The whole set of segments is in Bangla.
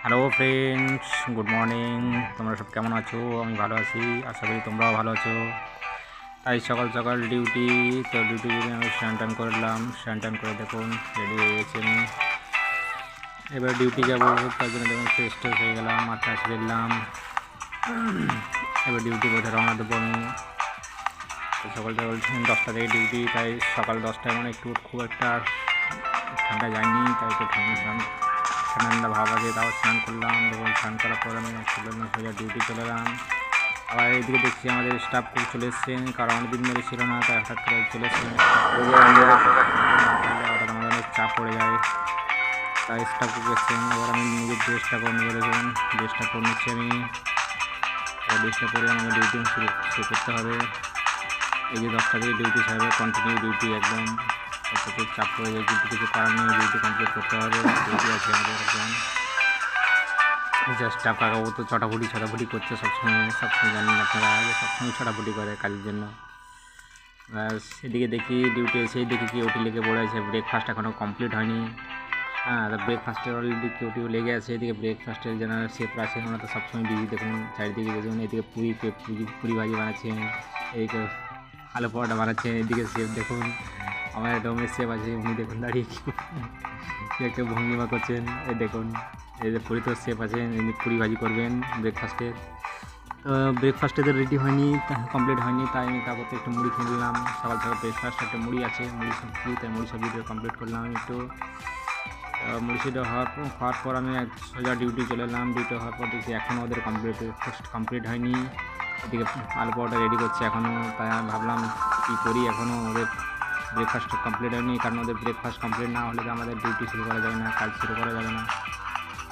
Hello friends, good morning. তোমরা সব কেমন আছো? আমি ভালো আছি, আশা করি তোমরাও ভালো আছো। তাই সকাল সকাল ডিউটি, তো ডিউটি যদি আমি স্নান টান করলাম, স্নান টান করে দেখুন রেডি হয়ে গেছি আমি। এবার ডিউটি যাবো, তার জন্য দেখুন ফ্রেশ ট্রেশ হয়ে গেলাম, মাথা ফিরলাম। এবার ডিউটি বোধহয় রওনা দেবো আমি। তো সকাল সকাল 10টা থেকে ডিউটি, তাই সকাল 10টায় মানে একটু খুব একটা ঠান্ডা যায়নি, তাই একটু ঠান্ডা ঠান্ডা ভাব আছে। তাও স্নান করলাম, দেখুন স্নান করার পর আমি সোজা ডিউটি চলে এলাম। আবার এইদিকে দেখছি আমাদের স্টাফ খুব চলে এসছেন, কারণ অনেকদিন ধরে ছিল না, তাই হঠাৎ করে চলে এসছেন। হঠাৎ আমাদের অনেক চাপ পড়ে যায়, তাই স্টাফ খুব এসছেন। এবার আমি নিজের ড্রেসটা করে নেবো, দেখুন ড্রেসটা করে নিচ্ছি আমি। ড্রেসটা করে আমাকে ডিউটি শুরু করতে হবে। এই যে 10টা থেকে ডিউটি ছাড়বে, কন্টিনিউ ডিউটি একদম। প্রচুর চাপ পড়ে যায়, কিন্তু কিছু কারণ নেই, ডিউটি কমপ্লিট করতে হবে। ডিউটি আছে আমাদের একদম। জাস্ট কাকাবু তো ছটাফুটি করছে সবসময় জানেন আপনারা, আগে সবসময় ছটাফুটি করে কাজের জন্য। সেদিকে দেখি ডিউটি এসেই দেখি কি ওটি লেগে পড়ে আছে, ব্রেকফাস্ট এখনও কমপ্লিট হয়নি। হ্যাঁ, ব্রেকফাস্টের অলরেডি কেউটিও লেগে আছে। এদিকে ব্রেকফাস্টের যেন শেফরা আছেন, ওনারা তো সবসময় বিজি, দেখুন চারিদিকে দেখুন। এদিকে পুরি ভাজি বানাচ্ছেন, এদিকে আলু পরোটা বানাচ্ছেন। এদিকে শেফ দেখুন, আমার ডোমের শেফ আছে, উনি দেখুন দাঁড়িয়ে কি একটা ভঙ্গিমা করছেন। এই দেখুন, এই যে পুরি তো শেফ আছেন, ইনি পুরি ভাজি করবেন ব্রেকফাস্টের। ব্রেকফাস্টে তো রেডি হয়নি, কমপ্লিট হয়নি, তাই আমি তারপর একটু মুড়ি খেয়ে নিলাম। সকাল সকাল ব্রেকফাস্ট একটা মুড়ি আছে, মুড়ি সবজি, তাই মুড়ি সবজিটা কমপ্লিট করলাম আমি একটু। মুড়ি সেটা হওয়ার পর আমি সোজা ডিউটি চলে এলাম। ডিউটি হওয়ার পর দেখছি এখনও ওদের কমপ্লিট হয়নি। এদিকে আলু পরোটা রেডি করছে এখনও, তাই আমি ভাবলাম কী করি, এখনও ওদের ব্রেকফাস্ট কমপ্লিট হয়নি। কারণ ওদের ব্রেকফাস্ট কমপ্লিট না হলে তো আমাদের ডিউটি শুরু করা যায় না, কাজ শুরু করা যাবে না।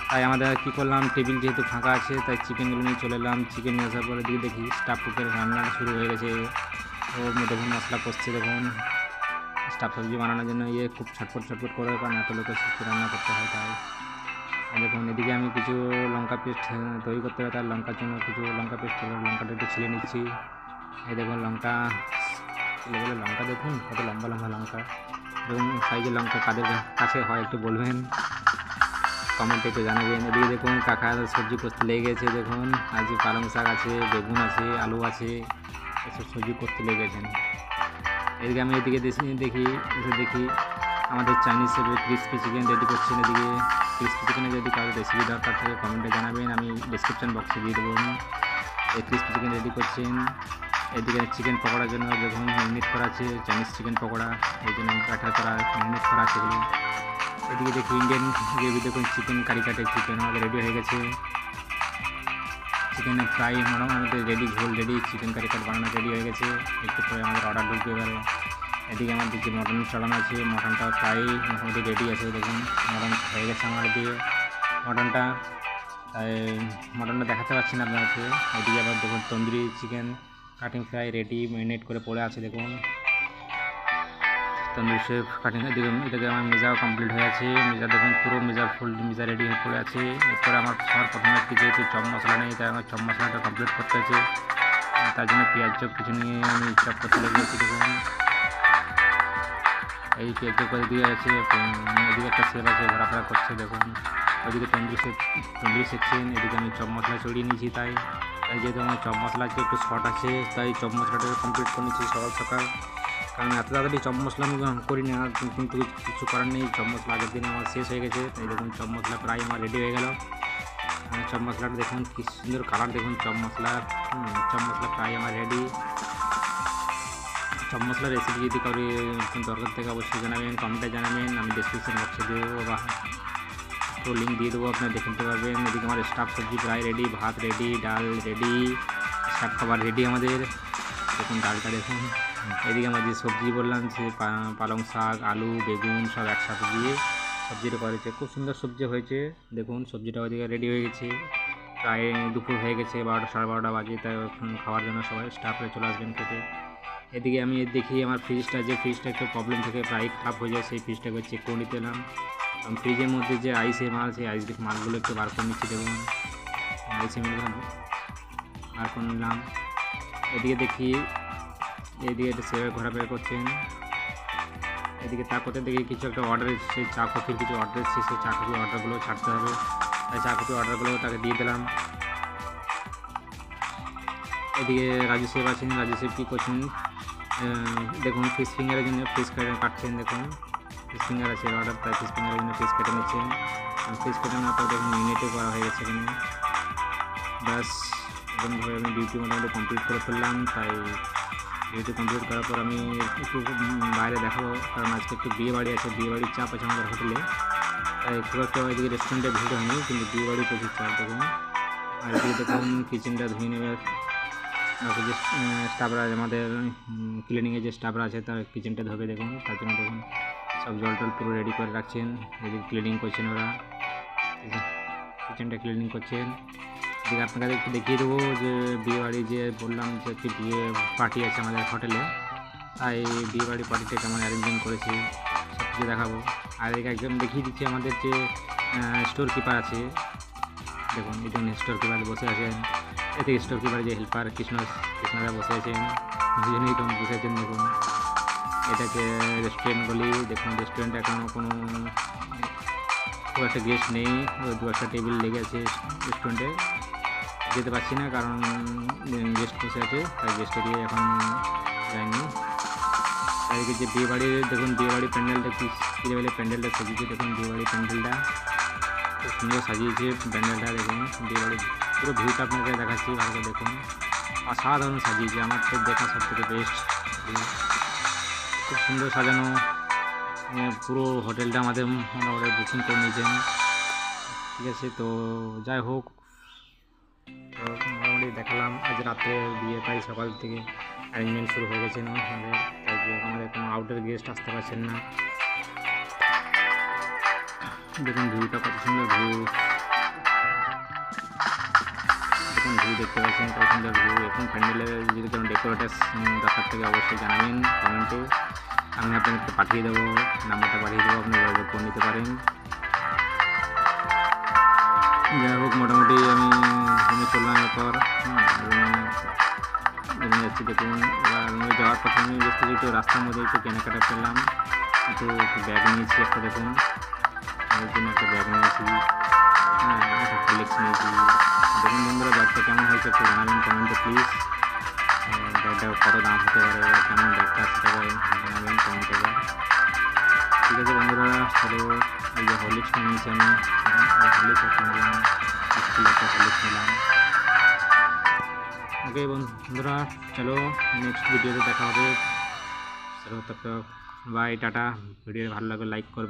তাই আমাদের কী করলাম, টেবিল যেহেতু ফাঁকা আছে, তাই চিকেনগুলো নিয়ে চলে এলাম। চিকেন নিয়ে আসার পরে দিকে দেখি স্টাফ কুকের রান্না শুরু হয়ে গেছে। ওর মধ্যে দেখুন মশলা কষছে, দেখুন স্টাফ সবজি বানানোর জন্য খুব ছটফট করে, কারণ এত লোকের সবজি রান্না করতে হয়। তাই দেখুন এদিকে আমি কিছু লঙ্কা পেস্ট তৈরি করতে হবে, তার লঙ্কার জন্য কিছু লঙ্কা পেস্ট, লঙ্কাটা একটু ছিলে নিচ্ছি। এই দেখুন লঙ্কা ছিলে বলে লঙ্কা, দেখুন কত লম্বা লম্বা লঙ্কা। এবং সাইজের লঙ্কা কাদের কাছে হয় একটু বলবেন, কমেন্টে একটু জানাবেন। এদিকে দেখুন কাকা সবজি করতে লেগে গেছে, দেখুন আজ পালং শাক আছে, বেগুন আছে, আলু আছে, এসব সবজি করতে লেগে গেছেন। এদিকে আমি এদিকে দেখি আমাদের চাইনিজ ক্রিস্পি চিকেন রেডি করছেন। এদিকে ক্রিস্পি চিকেনের যদি কারো রেসিপি দরকার থাকে কমেন্টে জানাবেন, আমি ডিসক্রিপশান বক্সে দিয়ে দেবো। এই ক্রিস্পি চিকেন রেডি করছেন। এদিকে চিকেন পকোড়ার জন্য দেখুন ম্যারিনেট করা আছে, চাইনিজ চিকেন পকোড়া, এই জন্য ব্যাটার করা ম্যারিনেট করা আছে এগুলো। এদিকে দেখি ইন্ডিয়ান গ্রেভি, দেখুন চিকেন কারি কাটের চিকেন আমাদের রেডি হয়ে গেছে। চিকেনের ফ্রাই আমাদের রেডি, ঝোল রেডি, চিকেন কারি কাট বানানো রেডি হয়ে গেছে। একটু পরে আমাদের অর্ডার ঢুকবে এবারে। এদিকে আমার দিকে মটন চড়ানো আছে, মটনটা প্রায় মোটামুটি রেডি আছে, দেখুন মটন হয়ে গেছে আমার দিয়ে মটনটা। তাই মটনটা দেখাতে পারছি না আপনাকে। এদিকে আবার দেখুন tandoori chicken cutting fry ready, marinate করে পড়ে আছে, দেখুন তন্দুরি শেফ কাটিং। এদিকে আমার মেজাও কমপ্লিট হয়ে আছে, মেজা দেখুন পুরো ফুল মেজা রেডি হয়ে পড়ে আছে। এরপরে আমার সবার প্রথমে যেহেতু চপ মশলা নেই, তাই আমার চপ মশলাটা কমপ্লিট করতে আছে। তার জন্য পেঁয়াজ চপ কিছু নিয়ে আমি চপ করতে লেগেছি, দেখুন এই পেঁয়াজ চপ করে দিয়ে আছে। এদিকে একটা শেফ আছে ঘোরাফেরা করছে, দেখুন ওইদিকে তন্দুরি শেখছেন। এদিকে আমি চপ মশলা ছড়িয়ে নিয়েছি, তাই যেহেতু আমার চপ মশলা আজকে একটু শর্ট আছে, তাই চপ মশলাটা কমপ্লিট করে নিচ্ছি সকাল সকাল। কারণ এত তাড়াতাড়ি চপ মশলা আমি করি না, কিন্তু কিছু করার নেই, চপ মশলা আগের দিন আমার শেষ হয়ে গেছে। তাই দেখুন চপ মশলা প্রায় আমার রেডি হয়ে গেল। চপ মশলাটা দেখুন কী সুন্দর কালার, দেখুন চপ মশলা প্রায় আমার রেডি। চপ মশলার রেসিপি যদি কারো দরকার থেকে অবশ্যই জানাবেন, কমেন্টে জানাবেন, আমি ডিসক্রিপশন বক্সে দিয়ে দেবো বা তো লিঙ্ক দিয়ে দেবো, আপনারা দেখে নিতে পারবেন। এদিকে আমার স্টাফ সবজি প্রায় রেডি, ভাত রেডি, ডাল রেডি, স্টাফ খাবার রেডি আমাদের, দেখুন ডালটা দেখুন। এদিকে আমার যে সবজি বললাম, যে পালং শাক, আলু, বেগুন সব একসাথে দিয়ে সবজিটা করেছে, খুব সুন্দর সবজি হয়েছে। দেখুন সবজিটা ওইদিকে রেডি হয়ে গেছে, প্রায় দুপুর হয়ে গেছে, 12টা 12:30 বাজে, তাই খাওয়ার জন্য সবাই স্টাফরা চলে আসবেন খেতে। এদিকে আমি দেখি আমার ফ্রিজটা একটু প্রবলেম থেকে প্রায় খারাপ হয়ে যায়, সেই ফ্রিজটাকে চেক করে নিতে এলাম। ফ্রিজের মধ্যে যে আইসের মাল, সেই আইসের মালগুলো একটু বার করে নিচ্ছি, দেখুন আইসের মালগুলো বার করে নিলাম। এদিকে দেখি এদিকে একটা সেভার ঘোরাফেরা করছেন। এদিকে তা করতে দেখি কিছু একটা অর্ডার এসেছে, চা কফির কিছু অর্ডার এসেছে, সেই চা কফির অর্ডারগুলো ছাড়তে হবে। তাই চা কফি অর্ডারগুলো তাকে দিয়ে দিলাম। এদিকে রাজু সাহেব আছেন, রাজু সাহেব কী করছেন দেখুন, ফিশ ফিঙ্গারের জন্য ফিশ কাটছেন। দেখুন ফিশ ফিঙ্গার আছে অর্ডার, তাই ফিশ ফিঙ্গারের জন্য ফিশ কেটে নিচ্ছেন। ফিশ কেটে নেওয়ার পর দেখুন মিনিটে করা হয়ে গেছে এখানে। ব্যাস এরকমভাবে আমি ডিউটি মোটামুটি কমপ্লিট করে ফেললাম। তাই ডিউটি কমপ্লিট করার পর আমি একটু বাইরে দেখাবো, কারণ আজকে একটু বিয়ে বাড়ি আছে, বিয়ে বাড়ির চাপ আছে আমাদের হোটেলে। তাই খুব একটা এদিকে রেস্টুরেন্টে ভিড় হয়নি, কিন্তু বিয়ে বাড়ি প্রচুর চাপ দেখুন। আর এদিকে দেখুন কিচেনটা ধুয়ে নেবে, বাকি যে স্টাফরা আমাদের ক্লিনিংয়ে যে স্টাফরা আছে তার কিচেনটা ধোবে দেখুন। তার জন্য দেখুন সব জল টল পুরো রেডি করে রাখছেন, এদিকে ক্লিনিং করছেন ওরা, কিচেনটা ক্লিনিং করছেন। এদিকে আপনাদের একটু দেখিয়ে দেবো যে বিয়ে বাড়ি যে বললাম যে একটি বিয়ে পার্টি আছে আমাদের হোটেলে, তাই বিয়ে বাড়ি পার্টিটা কেমন অ্যারেঞ্জমেন্ট করেছি সব কিছু দেখাবো। আর এদিকে একজন দেখিয়ে দিচ্ছি আমাদের যে স্টোর কিপার আছে, দেখুন এই জন্য স্টোর কিপার বসে আছেন। এতে স্টোর কিপার যে হেল্পার কৃষ্ণদা বসে আছেন, দুজনেই তখন বসে আছেন। দেখুন এটাকে রেস্টুরেন্ট বলি। দেখুন রেস্টুরেন্টে এখনও কোনো খুব একটা গেস্ট নেই, দু একটা টেবিল লেগে আছে রেস্টুরেন্টে, যেতে পারছি না কারণ গেস্ট বসে আছে, তাই গেস্টে দিয়ে এখন যায়নি। তাদেরকে যে বিয়ে বাড়ির দেখুন বিয়ে বাড়ির প্যান্ডেলটা কী লেভেলের প্যান্ডেলটা সাজিয়েছে, দেখুন বিয়ে বাড়ির প্যান্ডেলটা খুব সুন্দর সাজিয়েছে প্যান্ডেলটা। দেখুন বিয়ে বাড়ির পুরো ভিউটা আপনাকে দেখাচ্ছি, ভালো করে দেখুন, অসাধারণ সাজিয়েছে, আমার তো দেখা সব থেকে বেস্ট। খুব সুন্দর সাজানো, পুরো হোটেলটা আমাদের মোটামুটি বুকিং করে নিয়েছেন, ঠিক আছে। তো যাই হোক, তো মোটামুটি দেখালাম আজ রাতে বিয়ে, তাই সকাল থেকে অ্যারেঞ্জমেন্ট শুরু হয়ে গেছে আমাদের, তাই আমাদের কোনো আউটের গেস্ট আসতে পারছেন না। দেখুন ভিউটা কত সুন্দর ভিউ, দেখুন ভিউ দেখতে পাচ্ছেন কত সুন্দর ভিউ। এখন প্যান্ডেলের যদি কোনো ডেকোরেটার দরকার থেকে অবশ্যই জানাবেন কমেন্টে, আমি আপনাকে পাঠিয়ে দেবো, নাম্বারটা পাঠিয়ে দেবো, আপনি যোগাযোগ করে নিতে পারেন। যাই হোক মোটামুটি আমি রুমে চললাম, এরপর রুমে যাচ্ছি। দেখুন এবার রুমে যাওয়ার পর আমি দেখতে একটু রাস্তার মধ্যে একটু কেনাকাটা করলাম, একটু ব্যাগ নিয়েছি একটা, দেখুন আমার জন্য একটা ব্যাগ নিয়েছি, একটা ফ্লেক্স নিয়েছি। দেখুন বন্ধুরা ব্যাগটা কেমন হয়েছে একটু জানাবেন কমেন্টে প্লিজ, ব্যাগটা কত দাম হতে পারে বা কেমন ব্যাগটা আসতে পারে জানাবেন কমেন্টে। ঠিক আছে বন্ধুরা, চলো এই যে হরলিক্সটা নিয়েছি আমি, হরলিক্স একটা নিলাম, স্কুল একটা হরলিক্স নিলাম। ওকে বন্ধুরা, চলো নেক্সট ভিডিওতে দেখা হবে, চলো তত বাই টাটা। ভিডিও ভালো লাগলে লাইক করবে।